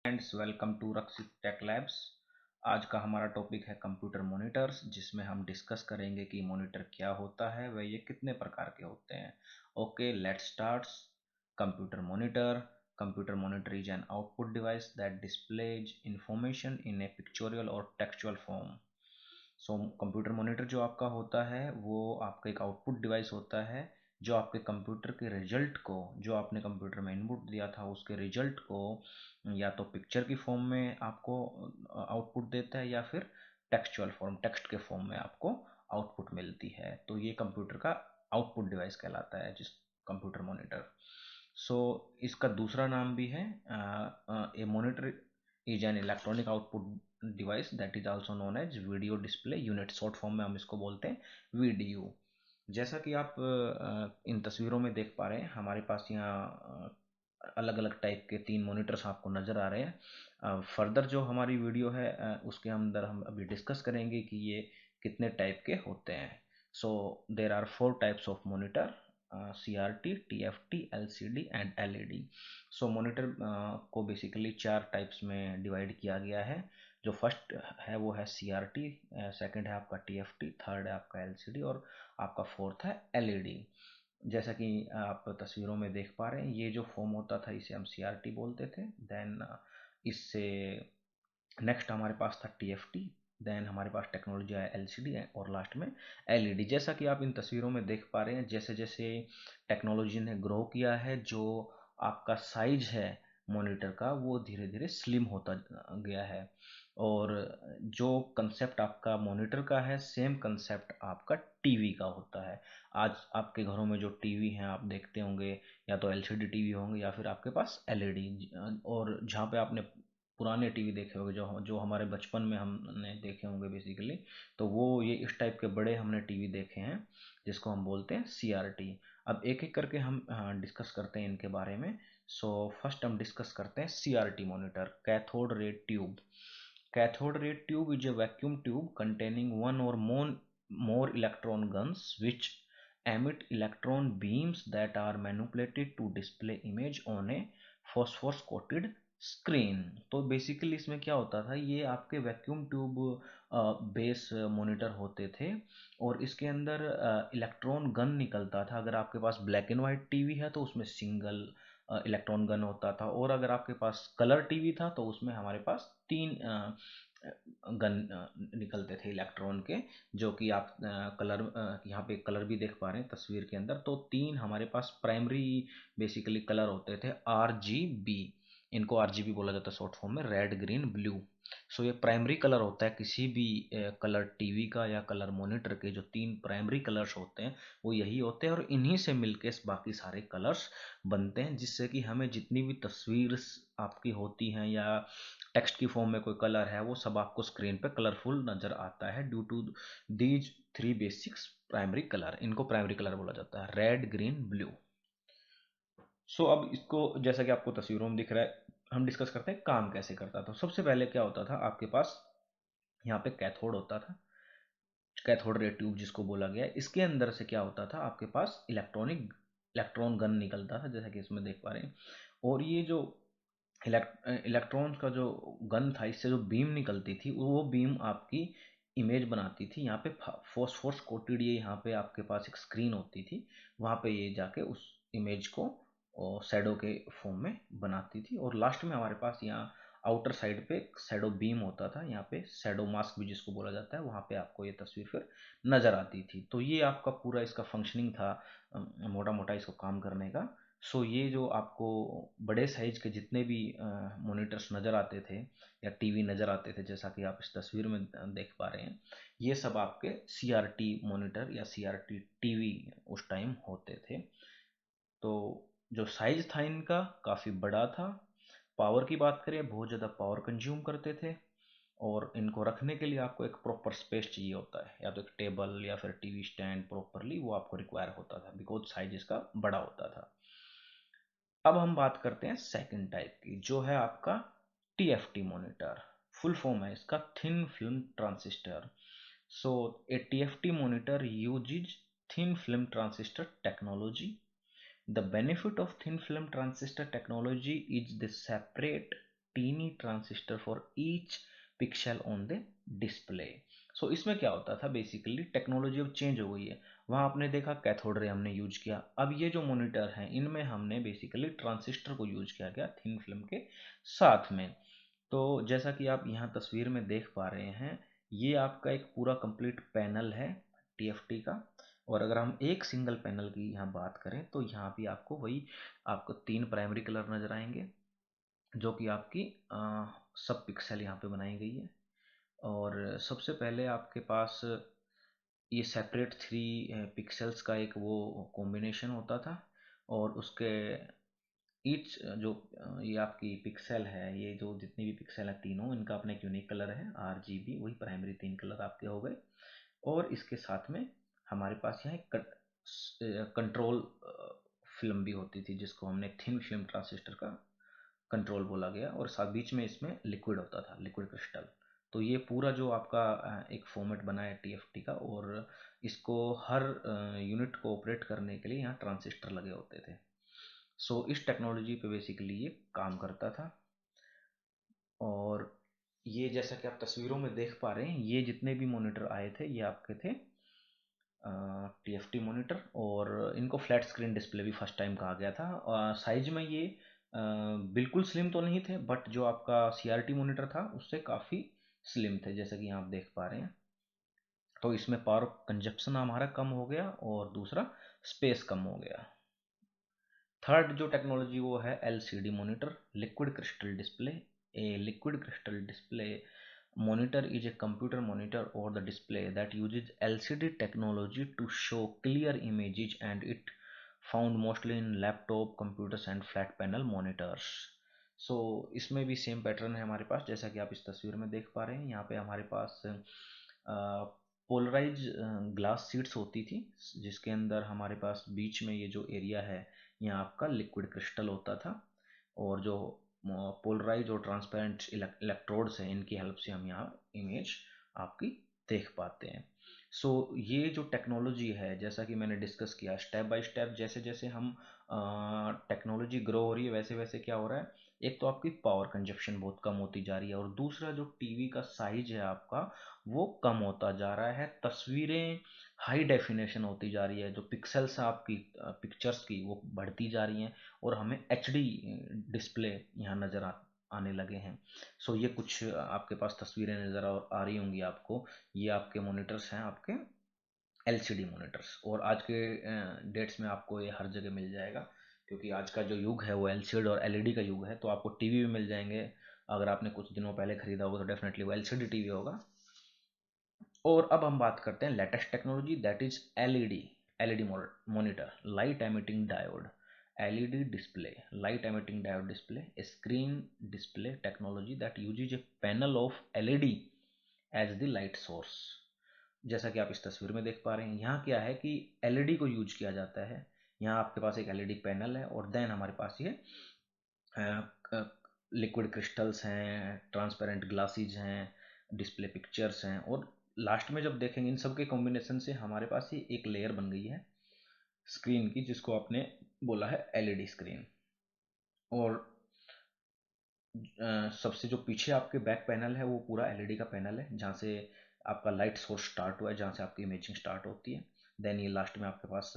Friends, welcome to Rakshit tech labs. आज का हमारा टॉपिक है कंप्यूटर मॉनिटर्स, जिसमें हम डिस्कस करेंगे कि मॉनिटर क्या होता है, वह ये कितने प्रकार के होते हैं। Okay, let's start. Computer monitor is an output device that displays information in a pictorial और textual form. So computer monitor जो आपका होता है वो आपका एक आउटपुट डिवाइस होता है जो आपके कंप्यूटर के रिजल्ट को, जो आपने कंप्यूटर में इनपुट दिया था उसके रिजल्ट को या तो पिक्चर की फॉर्म में आपको आउटपुट देता है या फिर टेक्सचुअल फॉर्म, टेक्स्ट के फॉर्म में आपको आउटपुट मिलती है। तो ये कंप्यूटर का आउटपुट डिवाइस कहलाता है, जिस कंप्यूटर मॉनिटर। सो इसका दूसरा नाम भी है a monitor is an electronic output device that is also known as video display unit. Short form में हम इसको बोलते हैं वीडीयू। जैसा कि आप इन तस्वीरों में देख पा रहे हैं, हमारे पास यहाँ अलग अलग टाइप के 3 मॉनिटर्स आपको नज़र आ रहे हैं। फर्दर जो हमारी वीडियो है उसके अंदर हम अभी डिस्कस करेंगे कि ये कितने टाइप के होते हैं। So there are 4 types of monitor: CRT, TFT, LCD and LED। So monitor को बेसिकली 4 टाइप्स में डिवाइड किया गया है। जो फर्स्ट है वो है CRT, सेकंड है आपका TFT, थर्ड है आपका LCD और आपका फोर्थ है LED। जैसा कि आप तस्वीरों में देख पा रहे हैं, ये जो फॉर्म होता था इसे हम CRT बोलते थे। देन इससे नेक्स्ट हमारे पास था TFT। देन हमारे पास टेक्नोलॉजी आया LCD और लास्ट में LED। जैसा कि आप इन तस्वीरों में देख पा रहे हैं, जैसे जैसे टेक्नोलॉजी ने ग्रो किया है, जो आपका साइज है मॉनिटर का वो धीरे धीरे स्लिम होता गया है। और जो कंसेप्ट आपका मॉनिटर का है, सेम कंसेप्ट आपका टीवी का होता है। आज आपके घरों में जो टीवी हैं आप देखते होंगे, या तो LCD टीवी होंगे या फिर आपके पास LED। और जहाँ पे आपने पुराने टीवी देखे होंगे, जो जो हमारे बचपन में हमने देखे होंगे बेसिकली, तो वो ये इस टाइप के बड़े हमने टीवी देखे हैं, जिसको हम बोलते हैं CRT। अब एक एक करके हम डिस्कस करते हैं इनके बारे में। सो फर्स्ट हम डिस्कस करते हैं CRT monitor, cathode ray tube. Cathode ray tube is a vacuum tube containing one or more electron guns which emit electron beams that are manipulated to display image on a phosphorus coated screen. तो basically इसमें क्या होता था, ये आपके vacuum tube base monitor होते थे और इसके अंदर इलेक्ट्रॉन गन निकलता था। अगर आपके पास ब्लैक एंड वाइट टीवी है तो उसमें सिंगल इलेक्ट्रॉन गन होता था, और अगर आपके पास कलर टीवी था तो उसमें हमारे पास 3 गन निकलते थे इलेक्ट्रॉन के, जो कि आप कलर यहाँ पे कलर भी देख पा रहे हैं तस्वीर के अंदर। तो 3 हमारे पास प्राइमरी बेसिकली कलर होते थे, RGB। इनको RGB बोला जाता है शॉर्ट फॉर्म में, रेड ग्रीन ब्लू। सो ये प्राइमरी कलर होता है किसी भी कलर टीवी का या कलर मॉनिटर के। जो 3 प्राइमरी कलर्स होते हैं वो यही होते हैं, और इन्हीं से मिलके बाकी सारे कलर्स बनते हैं, जिससे कि हमें जितनी भी तस्वीर आपकी होती हैं या टेक्स्ट की फॉर्म में कोई कलर है, वो सब आपको स्क्रीन पे कलरफुल नजर आता है due to these 3 basics primary colour. इनको प्राइमरी कलर बोला जाता है, रेड ग्रीन ब्लू। सो अब इसको जैसा कि आपको तस्वीरों में दिख रहा है, हम डिस्कस करते हैं काम कैसे करता था। सबसे पहले क्या होता था, आपके पास यहाँ पे कैथोड होता था, कैथोड रे ट्यूब जिसको बोला गया है। इसके अंदर से क्या होता था, आपके पास इलेक्ट्रॉन गन निकलता था, जैसा कि इसमें देख पा रहे हैं। और ये जो इलेक्ट्रॉन्स का जो गन था, इससे जो बीम निकलती थी वो बीम आपकी इमेज बनाती थी। यहाँ पे फॉस्फोरस कोटेड, ये यहाँ पे आपके पास एक स्क्रीन होती थी, वहाँ पे ये जाके उस इमेज को शैडो के फॉर्म में बनाती थी। और लास्ट में हमारे पास यहाँ आउटर साइड पे शैडो बीम होता था, यहाँ पे शैडो मास्क भी जिसको बोला जाता है, वहाँ पे आपको ये तस्वीर फिर नज़र आती थी। तो ये आपका पूरा इसका फंक्शनिंग था, मोटा मोटा इसको काम करने का। सो ये जो आपको बड़े साइज के जितने भी मॉनिटर्स नज़र आते थे या टीवी नज़र आते थे, जैसा कि आप इस तस्वीर में देख पा रहे हैं, ये सब आपके CRT मॉनिटर या CRT टीवी उस टाइम होते थे। तो जो साइज था इनका काफ़ी बड़ा था। पावर की बात करें, बहुत ज़्यादा पावर कंज्यूम करते थे, और इनको रखने के लिए आपको एक प्रॉपर स्पेस चाहिए होता है, या तो एक टेबल या फिर टीवी स्टैंड प्रॉपरली वो आपको रिक्वायर होता था, बिकॉज साइज इसका बड़ा होता था। अब हम बात करते हैं सेकंड टाइप की, जो है आपका TFT मॉनिटर। फुल फॉर्म है इसका thin film transistor. So a TFT monitor uses thin film transistor technology. The benefit of thin film transistor technology is the separate teeny transistor for each pixel on the display. So इसमें क्या होता था, basically technology अब change हो गई है। वहाँ आपने देखा कैथोड रे हमने यूज किया, अब ये जो मॉनिटर हैं इनमें हमने बेसिकली ट्रांजिस्टर को यूज किया गया थिन फिल्म के साथ में। तो जैसा कि आप यहाँ तस्वीर में देख पा रहे हैं, ये आपका एक पूरा कंप्लीट पैनल है टीएफटी का। और अगर हम एक सिंगल पैनल की यहाँ बात करें तो यहाँ भी आपको वही आपको 3 प्राइमरी कलर नजर आएंगे, जो कि आपकी सब पिक्सल यहाँ पे बनाई गई है। और सबसे पहले आपके पास ये सेपरेट 3 पिक्सल्स का एक वो कॉम्बिनेशन होता था, और उसके ईच जो ये आपकी पिक्सल है, ये जो जितनी भी पिक्सल है तीनों, इनका अपना एक यूनिक कलर है RGB, वही प्राइमरी 3 कलर आपके हो गए। और इसके साथ में हमारे पास यहाँ एक कंट्रोल फिल्म भी होती थी, जिसको हमने थिन फिल्म ट्रांजिस्टर का कंट्रोल बोला गया, और साथ बीच में इसमें लिक्विड होता था, लिक्विड क्रिस्टल। तो ये पूरा जो आपका एक फॉर्मेट बना है टीएफटी का, और इसको हर यूनिट को ऑपरेट करने के लिए यहाँ ट्रांजिस्टर लगे होते थे। सो इस टेक्नोलॉजी पे बेसिकली ये काम करता था। और ये जैसा कि आप तस्वीरों में देख पा रहे हैं, ये जितने भी मॉनिटर आए थे ये आपके थे टीएफटी मॉनिटर, और इनको फ्लैट स्क्रीन डिस्प्ले भी फर्स्ट टाइम कहा गया था। साइज में ये बिल्कुल स्लिम तो नहीं थे, बट जो आपका सीआरटी मॉनिटर था उससे काफ़ी स्लिम थे, जैसे कि आप देख पा रहे हैं। तो इसमें पावर कंजप्शन हमारा कम हो गया, और दूसरा स्पेस कम हो गया। थर्ड जो टेक्नोलॉजी वो है LCD monitor, liquid crystal display. A liquid crystal display monitor is a computer monitor or the display that uses LCD technology to show clear images, and it found mostly in laptop computers and flat panel monitors. So इसमें भी same pattern है हमारे पास, जैसा कि आप इस तस्वीर में देख पा रहे हैं। यहाँ पे हमारे पास पोलराइज ग्लास शीट्स होती थी, जिसके अंदर हमारे पास बीच में ये जो एरिया है यहाँ आपका लिक्विड क्रिस्टल होता था, और जो पोलराइज और ट्रांसपेरेंट इलेक्ट्रोड्स हैं इनकी हेल्प से हम यहाँ इमेज आपकी देख पाते हैं। सो ये जो टेक्नोलॉजी है, जैसा कि मैंने डिस्कस किया, स्टेप बाय स्टेप जैसे जैसे हम टेक्नोलॉजी ग्रो हो रही है, वैसे वैसे क्या हो रहा है, एक तो आपकी पावर कंजप्शन बहुत कम होती जा रही है, और दूसरा जो टीवी का साइज है आपका वो कम होता जा रहा है, तस्वीरें हाई डेफिनेशन होती जा रही है, जो पिक्सल्स हैं आपकी पिक्चर्स की वो बढ़ती जा रही हैं, और हमें एचडी डिस्प्ले यहाँ नज़र आने लगे हैं। सो ये कुछ आपके पास तस्वीरें नज़र आ रही होंगी आपको, ये आपके मॉनिटर्स हैं, आपके एलसीडी मॉनिटर्स। और आज के डेट्स में आपको ये हर जगह मिल जाएगा, क्योंकि आज का जो युग है वो एलसीडी और एलईडी का युग है। तो आपको टीवी भी मिल जाएंगे, अगर आपने कुछ दिनों पहले खरीदा होगा तो डेफिनेटली वो एलसीडी टीवी होगा। और अब हम बात करते हैं latest technology, that is LED. LED monitor, light emitting diode, LED display, light emitting diode display, screen display technology that uses a panel of LED as the light source. जैसा कि आप इस तस्वीर में देख पा रहे हैं, यहाँ क्या है कि एलईडी को यूज किया जाता है। यहाँ आपके पास एक एलईडी पैनल है, और देन हमारे पास ये लिक्विड क्रिस्टल्स हैं, ट्रांसपेरेंट ग्लासेज हैं, डिस्प्ले पिक्चर्स हैं, और लास्ट में जब देखेंगे इन सब के कॉम्बिनेशन से हमारे पास ही एक लेयर बन गई है स्क्रीन की, जिसको आपने बोला है एलईडी स्क्रीन। और सबसे जो पीछे आपके बैक पैनल है वो पूरा एलईडी का पैनल है, जहाँ से आपका लाइट सोर्स स्टार्ट हुआ है, जहाँ से आपकी इमेजिंग स्टार्ट होती है। देन ये लास्ट में आपके पास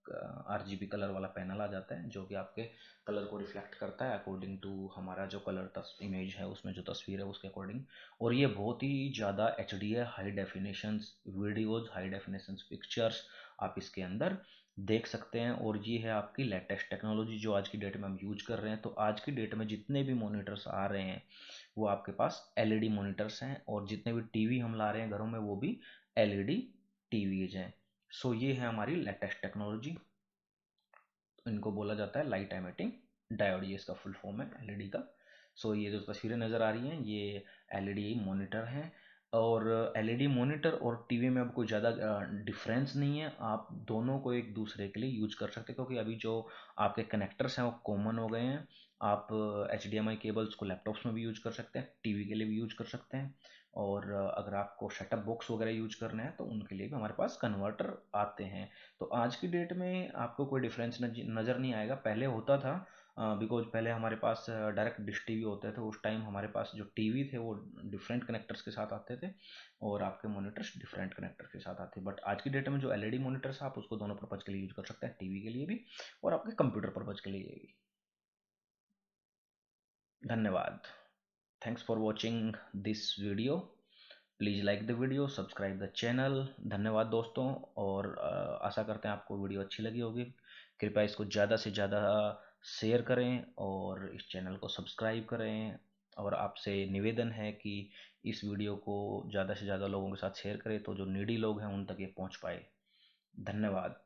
आरजीबी कलर वाला पैनल आ जाता है, जो कि आपके कलर को रिफ्लेक्ट करता है अकॉर्डिंग टू हमारा जो कलर इमेज है उसमें जो तस्वीर है उसके अकॉर्डिंग। और ये बहुत ही ज़्यादा एचडी है, high definition videos, high definition pictures आप इसके अंदर देख सकते हैं। और ये है आपकी लेटेस्ट टेक्नोलॉजी जो आज की डेट में हम यूज कर रहे हैं। तो आज की डेट में जितने भी मॉनिटर्स आ रहे हैं वो आपके पास एलईडी मॉनिटर्स हैं, और जितने भी टीवी हम ला रहे हैं घरों में वो भी एलईडी टीवीज हैं। सो ये है हमारी लेटेस्ट टेक्नोलॉजी, इनको बोला जाता है लाइट एमिटिंग डायोड, ये इसका फुल फॉर्म है एलईडी का। सो ये जो तस्वीरें नज़र आ रही हैं ये एलईडी मॉनिटर हैं। और एलईडी मॉनिटर और टीवी में अब कोई ज़्यादा डिफरेंस नहीं है, आप दोनों को एक दूसरे के लिए यूज कर सकते हैं, क्योंकि अभी जो आपके कनेक्टर्स हैं वो कॉमन हो गए हैं। आप HDMI केबल्स को लैपटॉप्स में भी यूज कर सकते हैं, टीवी के लिए भी यूज कर सकते हैं, और अगर आपको सेटअप बॉक्स वगैरह यूज करना है तो उनके लिए भी हमारे पास कन्वर्टर आते हैं। तो आज की डेट में आपको कोई डिफरेंस नज़र नहीं आएगा। पहले होता था बिकॉज पहले हमारे पास डायरेक्ट डिश टीवी होते थे, उस टाइम हमारे पास जो टीवी थे वो डिफरेंट कनेक्टर्स के साथ आते थे और आपके मॉनिटर्स डिफरेंट कनेक्टर के साथ आते, बट आज की डेट में जो एलईडी मॉनिटर्स आप उसको दोनों पर्पज के लिए यूज कर सकते हैं, टीवी के लिए भी और आपके कंप्यूटर पर्पज के लिए भी। धन्यवाद। Thanks for watching this video. Please like the video, subscribe the channel. धन्यवाद दोस्तों, और आशा करते हैं आपको वीडियो अच्छी लगी होगी। कृपया इसको ज़्यादा से ज़्यादा शेयर करें और इस चैनल को सब्सक्राइब करें, और आपसे निवेदन है कि इस वीडियो को ज़्यादा से ज़्यादा लोगों के साथ शेयर करें तो जो नीडी लोग हैं उन तक ये पहुंच पाए। धन्यवाद।